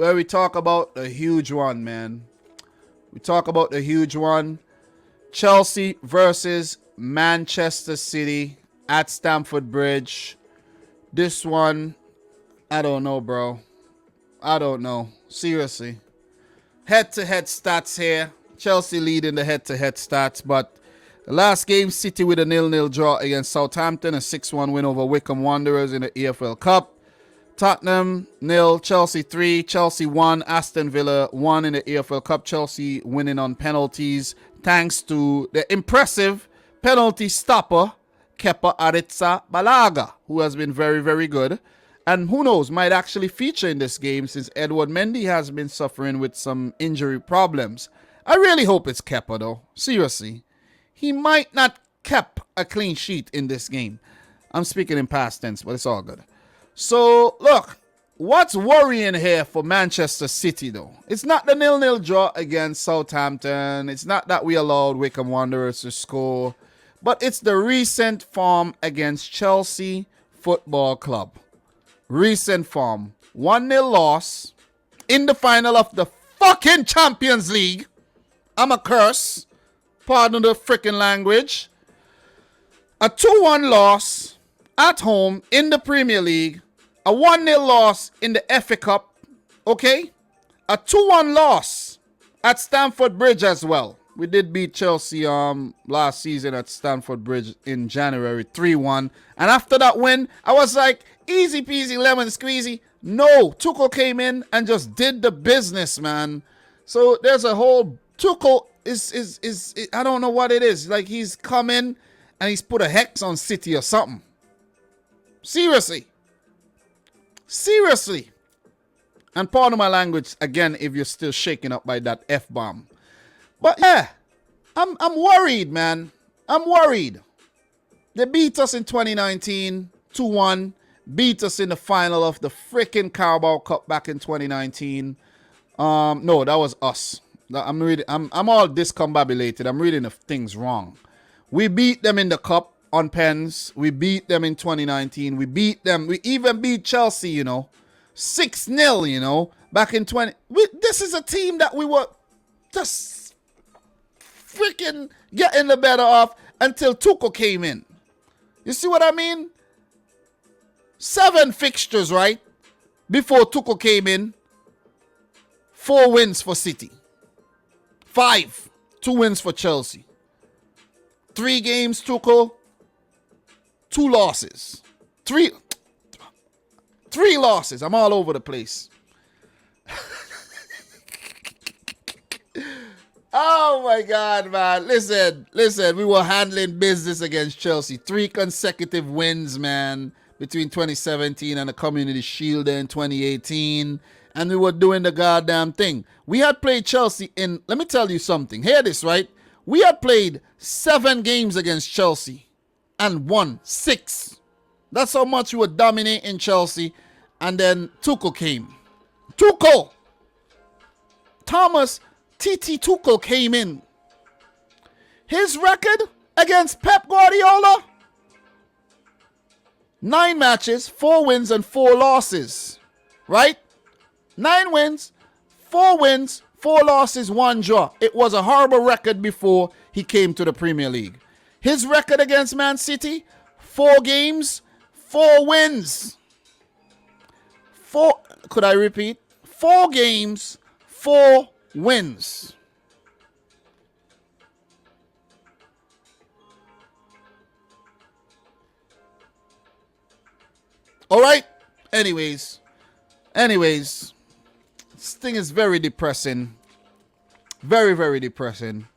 where we talk about the huge one, man. We talk about the huge one. Chelsea versus Manchester City at Stamford Bridge. This one, I don't know, bro. I don't know. Seriously. Head-to-head stats here. Chelsea leading the head-to-head stats, but the last game, City with a 0-0 draw against Southampton, a 6-1 win over Wycombe Wanderers in the EFL Cup. Tottenham 0, Chelsea 3, Chelsea 1, Aston Villa 1 in the EFL Cup. Chelsea winning on penalties thanks to the impressive penalty stopper, Kepa Arrizabalaga, who has been very, very good. And who knows, might actually feature in this game since Edward Mendy has been suffering with some injury problems. I really hope it's Kepa, though. Seriously. He might not keep a clean sheet in this game. I'm speaking in past tense, but it's all good. So, look, what's worrying here for Manchester City, though? It's not the 0-0 draw against Southampton. It's not that we allowed Wycombe Wanderers to score. But it's the recent form against Chelsea Football Club. Recent form. 1-0 loss in the final of the fucking Champions League. I'm a curse. Pardon the freaking language. A 2-1 loss at home in the Premier League. A 1-0 loss in the FA Cup. Okay? A 2-1 loss at Stamford Bridge as well. We did beat Chelsea last season at Stamford Bridge in January 3-1. And after that win, I was like, easy peasy lemon squeezy. No, Tuchel came in and just did the business, man. So there's a whole Tuchel is I don't know what it is. Like he's come in and he's put a hex on City or something. Seriously. Seriously. And pardon my language again if you're still shaken up by that F-bomb. But yeah, I'm worried, man. I'm worried. They beat us in 2019, 2-1. Beat us in the final of the freaking Carabao Cup back in 2019. No, that was us. I'm all discombobulated. I'm reading the things wrong. We beat them in the cup on pens. We beat them in 2019. We beat them. We even beat Chelsea, 6-0, back in 20. This is a team that we were just freaking getting the better of until Tuchel came in. You see what I mean? 7 fixtures, right? Before Tuchel came in. 4 wins for City. 5. 2 wins for Chelsea. 3 games, Tuchel. 2 losses. 3 losses. I'm all over the place. Oh my God, man. Listen. We were handling business against Chelsea. 3 consecutive wins, man, between 2017 and the Community Shield in 2018. And we were doing the goddamn thing. We had played Chelsea in, let me tell you something. Hear this, right? We had played 7 games against Chelsea and won 6. That's how much we were dominating Chelsea. And then Tuchel came. Tuchel! Thomas TT Tuchel came in. His record against Pep Guardiola? 9 matches, 4 wins and 4 losses. Right? 9 wins, 4 losses, 1 draw. It was a horrible record before he came to the Premier League. His record against Man City, 4 games, 4 wins. Could I repeat? 4 games, 4 wins. All right. Anyways, this thing is very depressing. Very, very depressing.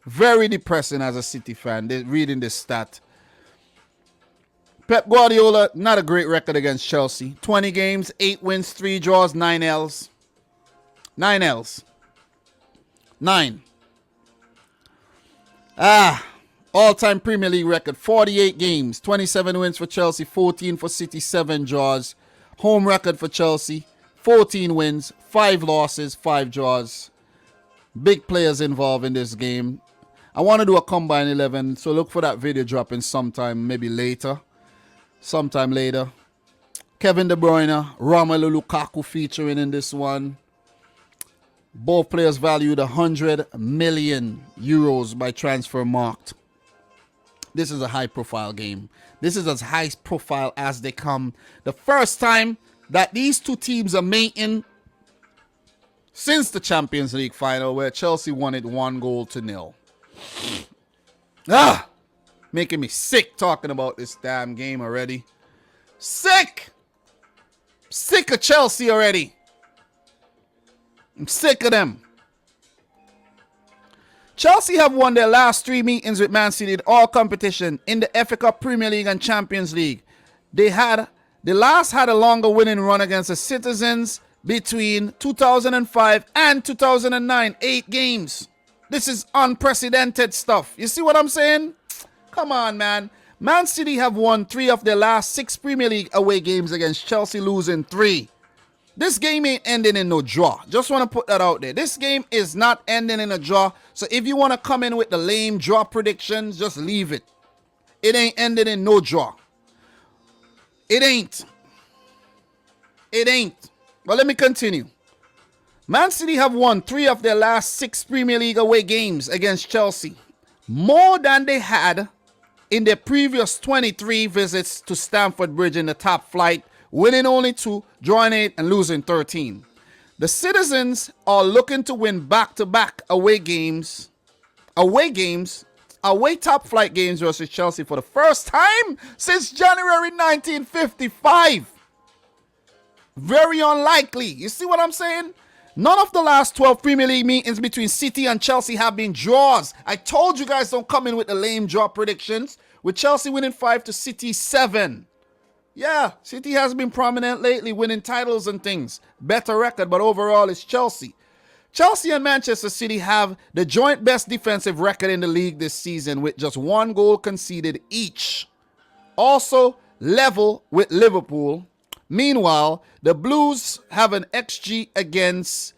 Very depressing as a City fan, reading this stat. Pep Guardiola, not a great record against Chelsea. 20 games, 8 wins, 3 draws, 9 L's. 9 L's. 9. All-time Premier League record, 48 games, 27 wins for Chelsea, 14 for City, 7 draws. Home record for Chelsea, 14 wins, 5 losses, 5 draws. Big players involved in this game. I want to do a combine 11, so look for that video dropping sometime, maybe later. Sometime later. Kevin De Bruyne, Romelu Lukaku featuring in this one. Both players valued 100 million euros by Transfermarkt. This is a high-profile game. This is as high-profile as they come. The first time that these two teams are mating since the Champions League final, where Chelsea won it 1-0. Making me sick talking about this damn game already. Sick! Sick of Chelsea already. I'm sick of them. Chelsea have won their last 3 meetings with Man City in all competition in the FA Cup, Premier League and Champions League. They last had a longer winning run against the Citizens between 2005 and 2009, 8 games. This is unprecedented stuff. You see what I'm saying? Come on, man. Man City have won 3 of their last 6 Premier League away games against Chelsea, losing 3. This game ain't ending in no draw. Just want to put that out there. This game is not ending in a draw. So if you want to come in with the lame draw predictions, just leave it. It ain't ending in no draw. It ain't. It ain't. But let me continue. Man City have won 3 of their last 6 Premier League away games against Chelsea. More than they had in their previous 23 visits to Stamford Bridge in the top flight, winning only 2, drawing 8, and losing 13. The Citizens are looking to win back-to-back away top flight games versus Chelsea for the first time since January 1955. Very unlikely. You see what I'm saying? None of the last 12 Premier League meetings between City and Chelsea have been draws. I told you guys don't come in with the lame draw predictions. With Chelsea winning 5 to City 7. Yeah, City has been prominent lately, winning titles and things. Better record, but overall it's Chelsea. Chelsea and Manchester City have the joint best defensive record in the league this season with just 1 goal conceded each. Also level with Liverpool. Meanwhile, the Blues have an XG against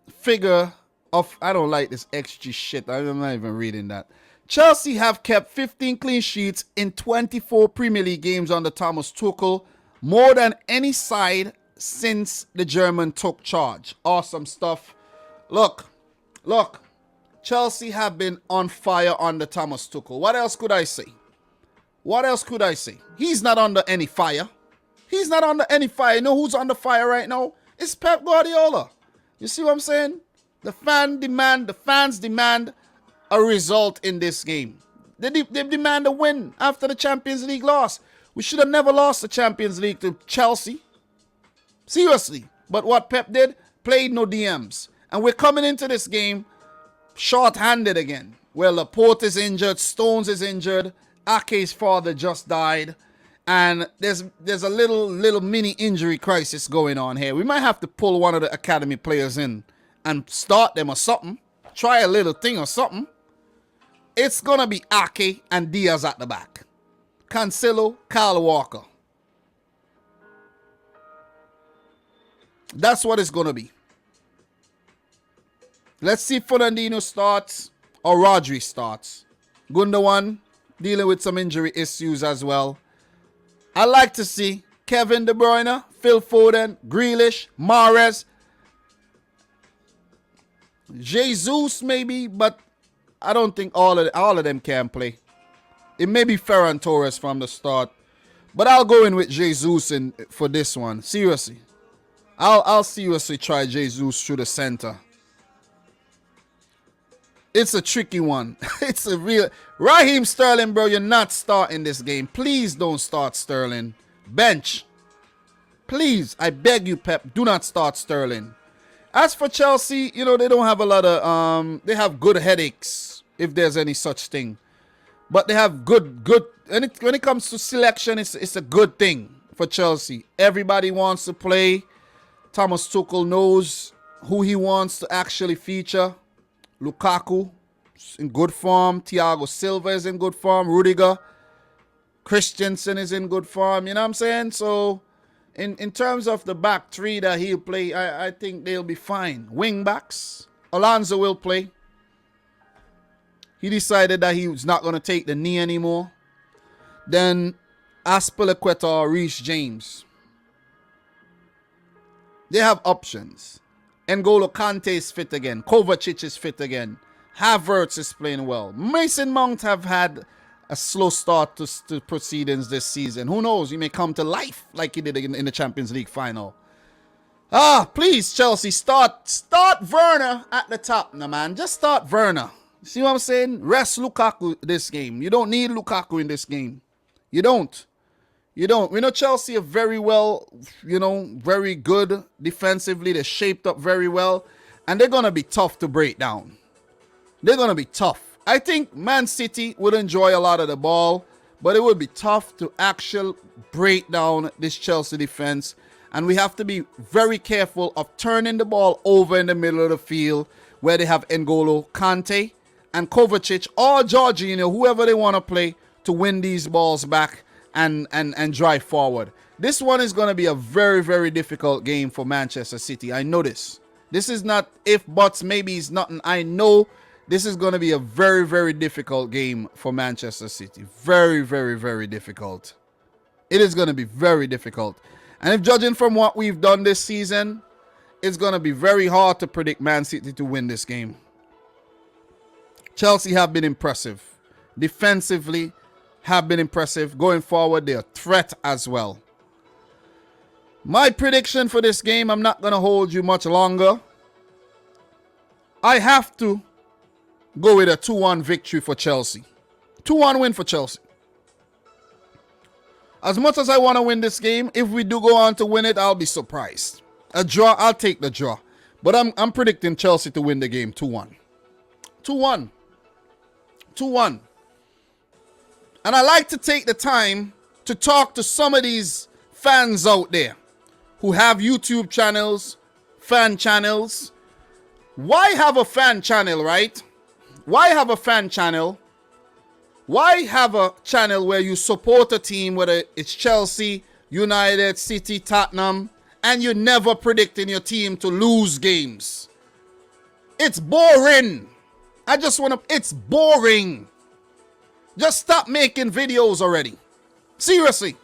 figure of, I don't like this XG shit. I'm not even reading that. Chelsea have kept 15 clean sheets in 24 Premier League games under Thomas Tuchel, more than any side since the German took charge. Awesome stuff. Look. Chelsea have been on fire under Thomas Tuchel. What else could I say? He's not under any fire. You know who's under fire right now? It's Pep Guardiola. You see what I'm saying? The fans demand a result in this game. They demand a win after the Champions League loss. We should have never lost the Champions League to Chelsea. Seriously. But what Pep did, played no DMs. And we're coming into this game short-handed again. Well, Laporte is injured, Stones is injured, Ake's father just died, and there's a little mini injury crisis going on here. We might have to pull one of the academy players in and start them or something. Try a little thing or something. It's going to be Ake and Diaz at the back. Cancelo, Kyle Walker. That's what it's going to be. Let's see if Fernandinho starts or Rodri starts. Gundogan dealing with some injury issues as well. I like to see Kevin De Bruyne, Phil Foden, Grealish, Mahrez, Jesus maybe, but I don't think all of them can play. It may be Ferran Torres from the start, but I'll go in with Jesus for this one. Seriously, I'll seriously try Jesus through the center. It's a tricky one. It's a real Raheem Sterling, bro. You're not starting this game. Please don't start Sterling. Bench. Please, I beg you, Pep. Do not start Sterling. As for Chelsea, you know, they don't have a lot of, they have good headaches, if there's any such thing. But they have good, when it comes to selection, it's a good thing for Chelsea. Everybody wants to play. Thomas Tuchel knows who he wants to actually feature. Lukaku is in good form. Thiago Silva is in good form. Rudiger. Christensen is in good form. You know what I'm saying? So, in terms of the back three that he'll play, I think they'll be fine. Wing backs, Alonso will play. He decided that he was not going to take the knee anymore. Then Aspilicueta or Reece James. They have options. N'Golo Kante is fit again. Kovacic is fit again. Havertz is playing well. Mason Mount have had a slow start to proceedings this season. Who knows? He may come to life like he did in the Champions League final. Please, Chelsea, start Werner at the top, no man. Just start Werner. See what I'm saying? Rest Lukaku this game. You don't need Lukaku in this game. You don't. We know Chelsea are very well, very good defensively. They're shaped up very well. And they're going to be tough to break down. They're going to be tough. I think Man City would enjoy a lot of the ball, but it would be tough to actually break down this Chelsea defense. And we have to be very careful of turning the ball over in the middle of the field where they have N'Golo Kante and Kovacic or Jorginho, whoever they want to play, to win these balls back and drive forward. This one is going to be a very, very difficult game for Manchester City. I know this. This is not if, buts, maybe it's nothing. I know this is going to be a very, very difficult game for Manchester City. Very, very, very difficult. It is going to be very difficult. And if judging from what we've done this season, it's going to be very hard to predict Man City to win this game. Chelsea have been impressive. Defensively, have been impressive. Going forward, they're a threat as well. My prediction for this game, I'm not going to hold you much longer. I have to go with a 2-1 victory for Chelsea. 2-1 win for Chelsea. As much as I want to win this game, if we do go on to win it, I'll be surprised. A draw, I'll take the draw. But I'm predicting Chelsea to win the game 2-1. 2-1. 2-1. And I like to take the time to talk to some of these fans out there who have YouTube channels, fan channels. Why have a fan channel, right? Why have a fan channel? Why have a channel where you support a team, whether it's Chelsea, United, City, Tottenham, and you're never predicting your team to lose games? It's boring. It's boring. Just stop making videos already. Seriously.